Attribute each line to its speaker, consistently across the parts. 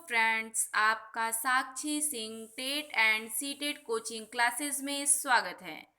Speaker 1: Friends, आपका Sakshi Singh TET and CTET coaching classes में स्वागत है।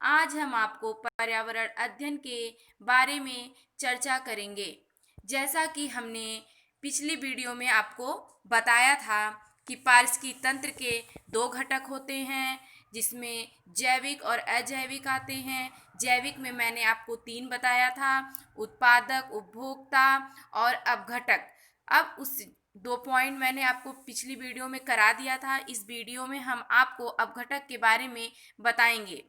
Speaker 1: आज हम आपको पर्यावरण अध्ययन के बारे में चर्चा करेंगे। जैसा कि हमने पिछली वीडियो में आपको बताया था कि पारिस्थितिकी तंत्र के दो घटक होते हैं, जिसमें जैविक और अजैविक आते हैं। जैविक में मैंने आपको 3 बताया था: उत्पादक, उपभोक्ता और अपघटक। अब उस 2 पॉइंट मैंने आपको पिछली वीडियो में करा दिया था। इस वीडियो में हम आपको अपघटक के बारे में बताएंगे।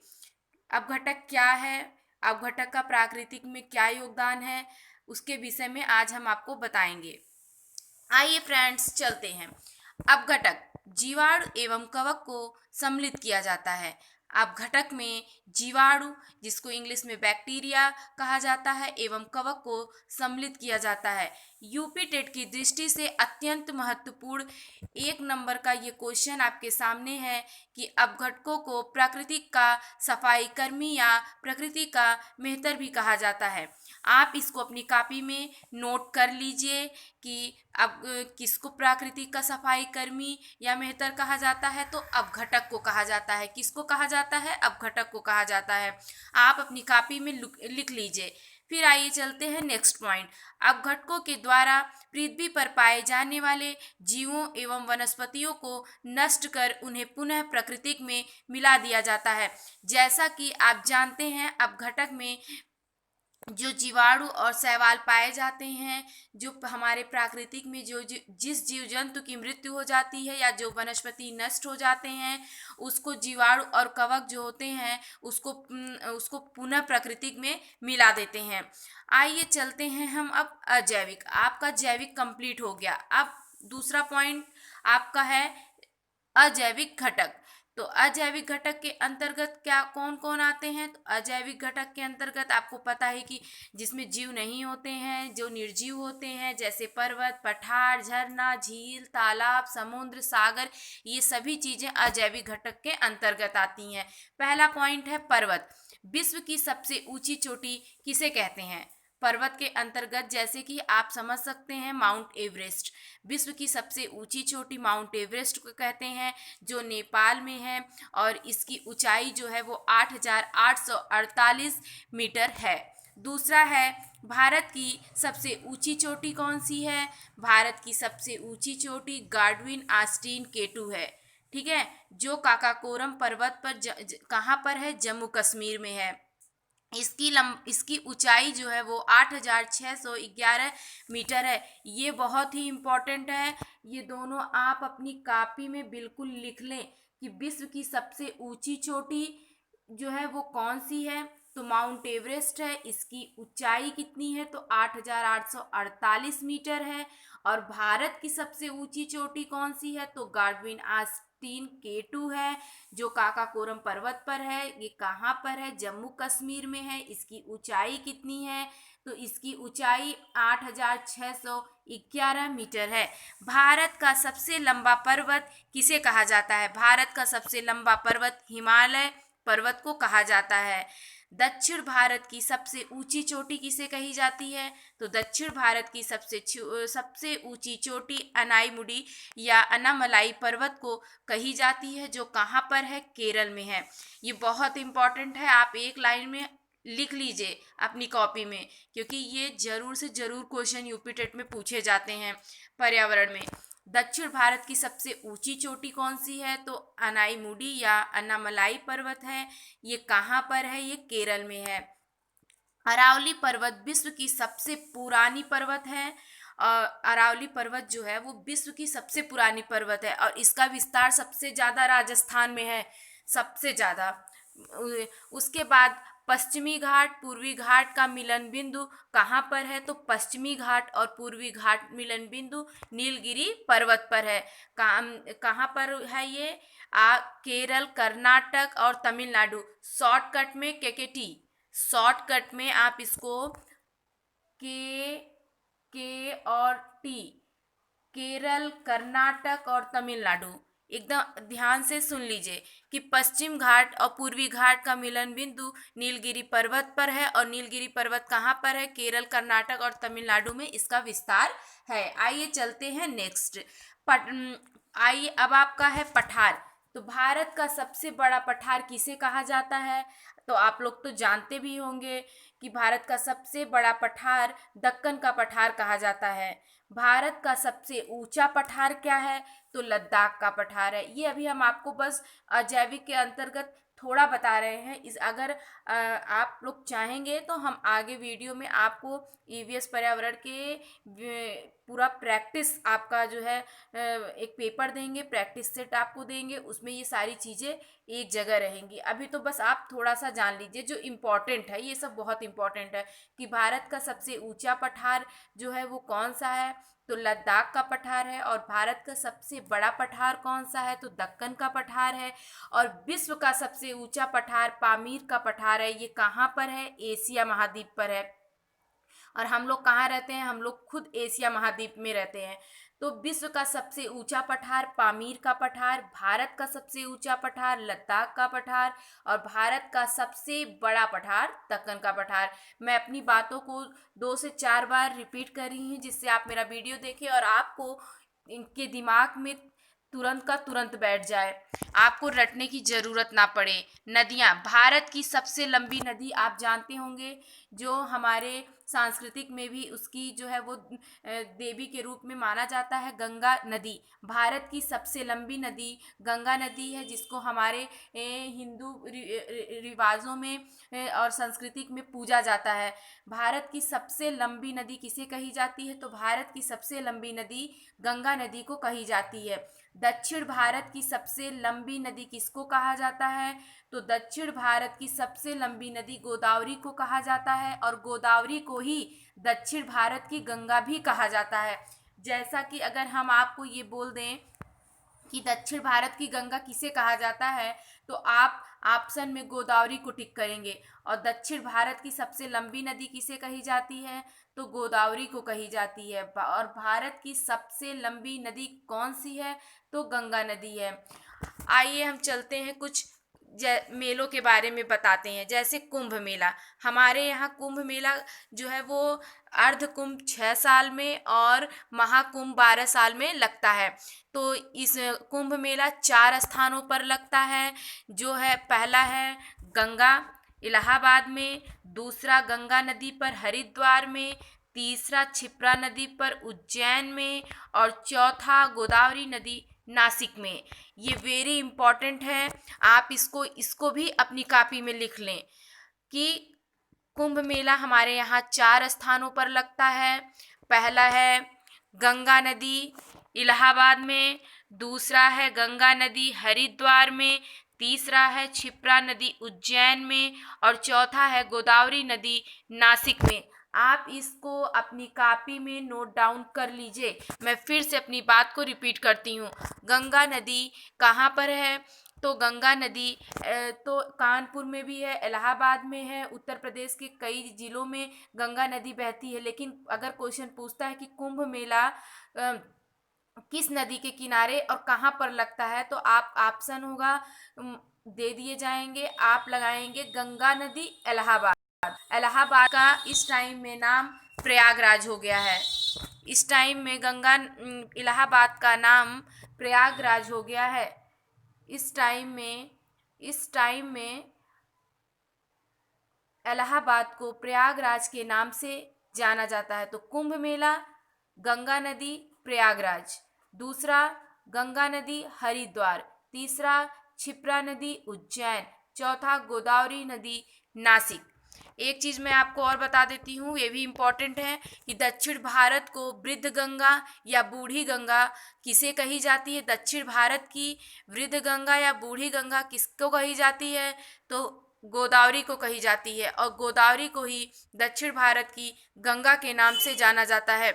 Speaker 1: अपघटक क्या है, अपघटक का प्राकृतिक में क्या योगदान है, उसके विषय में आज हम आपको बताएंगे। आइए फ्रेंड्स, चलते हैं। अपघटक जीवाणु एवं कवक को सम्मिलित किया जाता है। अपघटक में जीवाणु, जिसको इंग्लिश में बैक्टीरिया कहा जाता है, एवं कवक को सम्मिलित किया जाता है। यूपी टेट की दृष्टि से अत्यंत महत्वपूर्ण 1 नंबर का ये क्वेश्चन आपके सामने है कि अपघटकों को प्रकृति का सफाई कर्मी या प्रकृति का मेहतर भी कहा जाता है। आप इसको अपनी कॉपी में नोट कर लीजिए कि अब किसको प्राकृतिक का सफाई कर्मी या मेहतर कहा जाता है, तो अपघटक को कहा जाता है। किसको कहा जाता है? अपघटक को कहा जाता है। आप अपनी कॉपी में लिख लीजिए। फिर आइए चलते हैं नेक्स्ट पॉइंट। अपघटकों के द्वारा पृथ्वी पर पाए जाने वाले जीवों एवं वनस्पतियों को नष्ट कर उन्हें पुनः प्रकृति में मिला दिया जाता है। जैसा कि आप जानते हैं, अपघटक में जो जीवाणु और शैवाल पाए जाते हैं, जो हमारे प्राकृतिक में जिस जीव जंतु की मृत्यु हो जाती है या जो वनस्पति नष्ट हो जाते हैं, उसको जीवाणु और कवक जो होते हैं उसको पुनः प्राकृतिक में मिला देते हैं। आइए चलते हैं हम अब अजैविक। आपका जैविक कंप्लीट हो गया। अब दूसरा पॉइंट आपका है अजैविक घटक। तो अजैविक घटक के अंतर्गत क्या कौन कौन आते हैं? तो अजैविक घटक के अंतर्गत आपको पता है कि जिसमें जीव नहीं होते हैं, जो निर्जीव होते हैं, जैसे पर्वत, पठार, झरना, झील, तालाब, समुद्र, सागर, ये सभी चीजें अजैविक घटक के अंतर्गत आती हैं। पहला पॉइंट है पर्वत। विश्व की सबसे ऊंची चोटी किसे कहते हैं? पर्वत के अंतर्गत जैसे कि आप समझ सकते हैं माउंट एवरेस्ट। विश्व की सबसे ऊंची चोटी माउंट एवरेस्ट को कहते हैं, जो नेपाल में है, और इसकी ऊंचाई जो है वो 8,848 मीटर है। दूसरा है भारत की सबसे ऊंची चोटी कौन सी है? भारत की सबसे ऊंची चोटी गार्डविन आस्टीन केटू है। ठीक है, जो काकाकोरम पर्वत पर कहाँ पर है? जम्मू कश्मीर में है। इसकी ऊंचाई जो है वो 8,611 मीटर है। ये बहुत ही इम्पोर्टेंट है। ये दोनों आप अपनी कॉपी में बिल्कुल लिख लें कि विश्व की सबसे ऊंची चोटी जो है वो कौन सी है? तो माउंट एवरेस्ट है। इसकी ऊंचाई कितनी है? तो 8,848 मीटर है। और भारत की सबसे ऊंची चोटी कौन सी है? तो गार्डविन आस्टीन केटू है, जो काकाकोरम पर्वत पर है। ये कहाँ पर है? जम्मू कश्मीर में है। इसकी ऊंचाई कितनी है? तो इसकी ऊंचाई 8,611 मीटर है। भारत का सबसे लंबा पर्वत किसे कहा जाता है? भारत का सबसे लंबा पर्वत हिमालय पर्वत को कहा जाता है। दक्षिण भारत की सबसे ऊंची चोटी किसे कही जाती है? तो दक्षिण भारत की सबसे ऊंची चोटी अनाईमुडी या अनामलाई पर्वत को कही जाती है, जो कहाँ पर है? केरल में है। ये बहुत इंपॉर्टेंट है, आप एक लाइन में लिख लीजिए अपनी कॉपी में, क्योंकि ये जरूर से जरूर क्वेश्चन यूपी टेट में पूछे जाते हैं पर्यावरण में। दक्षिण भारत की सबसे ऊंची चोटी कौन सी है? तो अनाईमुडी या अन्नामलाई पर्वत है। ये कहाँ पर है? ये केरल में है। अरावली पर्वत विश्व की सबसे पुरानी पर्वत है। अरावली पर्वत जो है वो विश्व की सबसे पुरानी पर्वत है, और इसका विस्तार सबसे ज़्यादा राजस्थान में है, सबसे ज़्यादा। उसके बाद पश्चिमी घाट पूर्वी घाट का मिलन बिंदु कहाँ पर है? तो पश्चिमी घाट और पूर्वी घाट मिलन बिंदु नीलगिरी पर्वत पर है। कहाँ पर है ये? केरल, कर्नाटक और तमिलनाडु। शॉर्टकट में केकेटी, शॉर्टकट में आप इसको के और टी, केरल, कर्नाटक और तमिलनाडु, एकदम ध्यान से सुन लीजिए कि पश्चिम घाट और पूर्वी घाट का मिलन बिंदु नीलगिरी पर्वत पर है। और नीलगिरी पर्वत कहाँ पर है? केरल, कर्नाटक और तमिलनाडु में इसका विस्तार है। आइए चलते हैं नेक्स्ट। आइए अब आपका है पठार। तो भारत का सबसे बड़ा पठार किसे कहा जाता है? तो आप लोग तो जानते भी होंगे कि भारत का सबसे बड़ा पठार दक्कन का पठार कहा जाता है। भारत का सबसे ऊंचा पठार क्या है? तो लद्दाख का पठार है। ये अभी हम आपको बस अजैविक के अंतर्गत थोड़ा बता रहे हैं। इस अगर आप लोग चाहेंगे तो हम आगे वीडियो में आपको ईवीएस पर्यावरण के पूरा प्रैक्टिस आपका जो है एक पेपर देंगे, प्रैक्टिस सेट आपको देंगे, उसमें ये सारी चीज़ें एक जगह रहेंगी। अभी तो बस आप थोड़ा सा जान लीजिए जो इम्पोर्टेंट है, ये सब बहुत इम्पोर्टेंट है कि भारत का सबसे ऊंचा पठार जो है वो कौन सा है? तो लद्दाख का पठार है। और भारत का सबसे बड़ा पठार कौन सा है? तो दक्कन का पठार है। और विश्व का सबसे ऊंचा पठार पामीर का पठार है। ये कहाँ पर है? एशिया महाद्वीप पर है। और हम लोग कहाँ रहते हैं? हम लोग खुद एशिया महाद्वीप में रहते हैं। तो विश्व का सबसे ऊंचा पठार पामीर का पठार, भारत का सबसे ऊंचा पठार लद्दाख का पठार, और भारत का सबसे बड़ा पठार दक्कन का पठार। मैं अपनी बातों को 2 से 4 बार रिपीट कर रही हूँ जिससे आप मेरा वीडियो देखें और आपको इनके दिमाग में तुरंत का तुरंत बैठ जाए, आपको रटने की ज़रूरत ना पड़े। नदियाँ, भारत की सबसे लंबी नदी आप जानते होंगे, जो हमारे सांस्कृतिक में भी उसकी जो है वो देवी के रूप में माना जाता है, गंगा नदी। भारत की सबसे लंबी नदी गंगा नदी है, जिसको हमारे हिंदू रिवाजों में और सांस्कृतिक में पूजा जाता है। भारत की सबसे लंबी नदी किसे कही जाती है? तो भारत की सबसे लंबी नदी गंगा नदी को कही जाती है। दक्षिण भारत की सबसे लंबी नदी किसको कहा जाता है? तो दक्षिण भारत की सबसे लंबी नदी गोदावरी को कहा जाता है। और गोदावरी को ही दक्षिण भारत की गंगा भी कहा जाता है। जैसा कि अगर हम आपको ये बोल दें कि दक्षिण भारत की गंगा किसे कहा जाता है, तो आप ऑप्शन में गोदावरी को टिक करेंगे। और दक्षिण भारत की सबसे लंबी नदी किसे कही जाती है? तो गोदावरी को कही जाती है। और भारत की सबसे लंबी नदी कौन सी है? तो गंगा नदी है। आइए हम चलते हैं कुछ मेलों के बारे में बताते हैं। जैसे कुंभ मेला, हमारे यहाँ कुंभ मेला जो है वो अर्ध कुंभ 6 साल में और महाकुंभ 12 साल में लगता है। तो इस कुंभ मेला 4 स्थानों पर लगता है। जो है पहला है गंगा इलाहाबाद में, दूसरा गंगा नदी पर हरिद्वार में, तीसरा क्षिप्रा नदी पर उज्जैन में, और चौथा गोदावरी नदी नासिक में। ये वेरी इम्पॉर्टेंट है, आप इसको भी अपनी कॉपी में लिख लें कि कुंभ मेला हमारे यहाँ 4 स्थानों पर लगता है। पहला है गंगा नदी इलाहाबाद में, दूसरा है गंगा नदी हरिद्वार में, तीसरा है क्षिप्रा नदी उज्जैन में, और चौथा है गोदावरी नदी नासिक में। आप इसको अपनी कॉपी में नोट डाउन कर लीजिए। मैं फिर से अपनी बात को रिपीट करती हूँ। गंगा नदी कहाँ पर है? तो गंगा नदी तो कानपुर में भी है, इलाहाबाद में है, उत्तर प्रदेश के कई जिलों में गंगा नदी बहती है। लेकिन अगर क्वेश्चन पूछता है कि कुंभ मेला किस नदी के किनारे और कहाँ पर लगता है, तो आप ऑप्शन होगा दे दिए जाएंगे। आप लगाएंगे गंगा नदी इलाहाबाद। इलाहाबाद का इस टाइम में नाम प्रयागराज हो गया है। इस टाइम में इलाहाबाद का नाम प्रयागराज हो गया है। इस टाइम में इलाहाबाद को प्रयागराज के नाम से जाना जाता है। तो कुंभ मेला गंगा नदी प्रयागराज, दूसरा गंगा नदी हरिद्वार, तीसरा क्षिप्रा नदी उज्जैन, चौथा गोदावरी नदी नासिक। एक चीज़ मैं आपको और बता देती हूँ, ये भी इम्पॉर्टेंट है कि दक्षिण भारत को वृद्ध गंगा या बूढ़ी गंगा किसे कही जाती है? दक्षिण भारत की वृद्ध गंगा या बूढ़ी गंगा किसको कही जाती है? तो गोदावरी को कही जाती है। और गोदावरी को ही दक्षिण भारत की गंगा के नाम से जाना जाता है।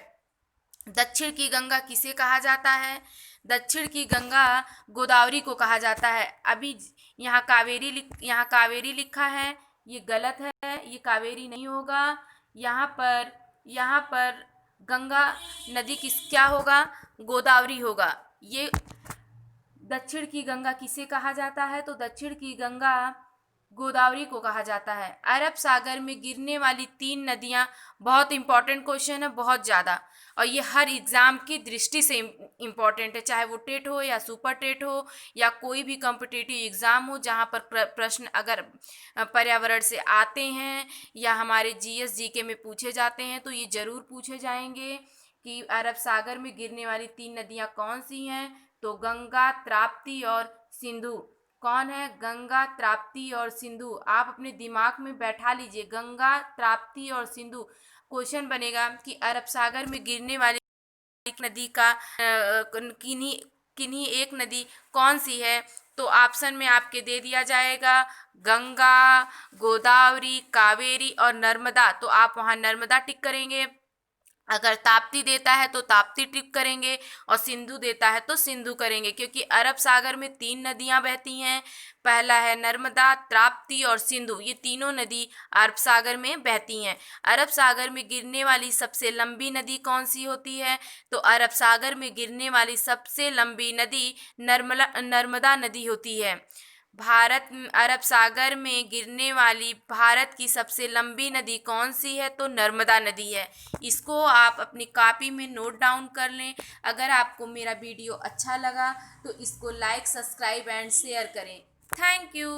Speaker 1: दक्षिण की गंगा किसे कहा जाता है? दक्षिण की गंगा गोदावरी को कहा जाता है। अभी यहाँ कावेरी लिखा है, ये गलत है, ये कावेरी नहीं होगा। यहाँ पर गंगा नदी क्या होगा? गोदावरी होगा। ये दक्षिण की गंगा किसे कहा जाता है? तो दक्षिण की गंगा गोदावरी को कहा जाता है। अरब सागर में गिरने वाली 3 नदियां, बहुत इंपॉर्टेंट क्वेश्चन है, बहुत ज़्यादा, और ये हर एग्ज़ाम की दृष्टि से इम्पॉर्टेंट है, चाहे वो टेट हो या सुपर टेट हो या कोई भी कॉम्पिटिटिव एग्ज़ाम हो जहाँ पर प्रश्न अगर पर्यावरण से आते हैं या हमारे जीएस जीके में पूछे जाते हैं तो ये ज़रूर पूछे जाएंगे कि अरब सागर में गिरने वाली 3 नदियां कौन सी हैं? तो गंगा, ताप्ती और सिंधु। कौन है? गंगा, ताप्ती और सिंधु। आप अपने दिमाग में बैठा लीजिए, गंगा, ताप्ती और सिंधु। क्वेश्चन बनेगा कि अरब सागर में गिरने वाली एक नदी का किन्हीं किन्हीं एक नदी कौन सी है? तो ऑप्शन में आपके दे दिया जाएगा गंगा, गोदावरी, कावेरी और नर्मदा। तो आप वहाँ नर्मदा टिक करेंगे। अगर ताप्ती देता है तो ताप्ती टिक करेंगे और सिंधु देता है तो सिंधु करेंगे, क्योंकि अरब सागर में 3 नदियां बहती हैं। पहला है नर्मदा, ताप्ती और सिंधु। ये तीनों नदी अरब सागर में बहती हैं। अरब सागर में गिरने वाली सबसे लंबी नदी कौन सी होती है? तो अरब सागर में गिरने वाली सबसे लंबी नदी नर्मदा नदी होती है। अरब सागर में गिरने वाली भारत की सबसे लंबी नदी कौन सी है? तो नर्मदा नदी है। इसको आप अपनी कॉपी में नोट डाउन कर लें। अगर आपको मेरा वीडियो अच्छा लगा तो इसको लाइक, सब्सक्राइब एंड शेयर करें। Thank you.